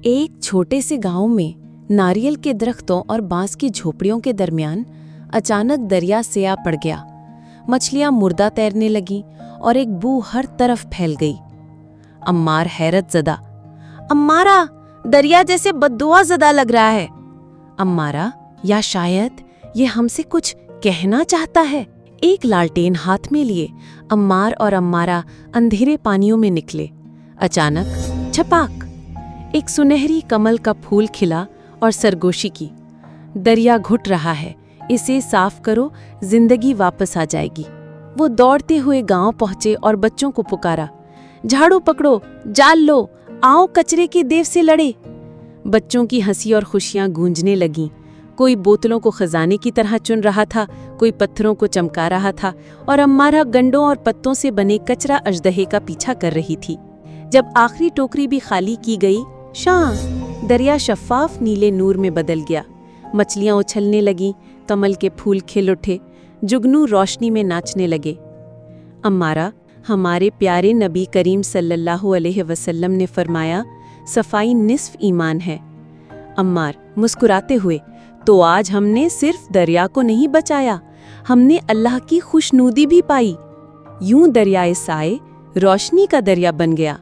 एक छोटे से गांव में नारियल के दरख्तों और बांस की झोपड़ियों के दरमियान अचानक दरिया से आ पड़ गया। मछलियां मुर्दा तैरने लगीं और एक बू हर तरफ फैल गई। अम्मार हैरत ज़दा, अम्मारा, दरिया जैसे बद्दुआ ज़दा लग रहा है। अम्मारा, या शायद ये हमसे कुछ कहना चाहता है। एक लालटेन हाथ में लिए अम्मार और अम्मारा अंधेरे पानियों में निकले। अचानक छपाक, एक सुनहरी कमल का फूल खिला और सरगोशी की। दरिया घुट रहा है, इसे साफ करो, जिंदगी वापस आ जाएगी। वो दौड़ते हुए गांव पहुंचे और बच्चों को पुकारा, झाड़ू पकड़ो, जाल लो, आओ कचरे की देव से लड़े। बच्चों की हंसी और खुशियां गूंजने लगीं। कोई बोतलों को खजाने की तरह चुन रहा था, कोई पत्थरों को चमका रहा था और अम्मारा गंडों और पत्तों से बने कचरा अजदहे का पीछा कर रही थी। जब आखिरी टोकरी भी खाली की गई, दरिया शफ़ाफ नीले नूर में बदल गया। मछलियां उछलने लगीं, कमल के फूल खिल उठे, जुगनू रोशनी में नाचने लगे। अम्मारा, हमारे प्यारे नबी करीम सल्लल्लाहु अलैहि वसल्लम ने फरमाया, सफाई निस्फ ईमान है। अम्मार मुस्कुराते हुए, तो आज हमने सिर्फ दरिया को नहीं बचाया, हमने अल्लाह की खुशनूदी भी पाई। यूं दरियाए साए रोशनी का दरिया बन गया।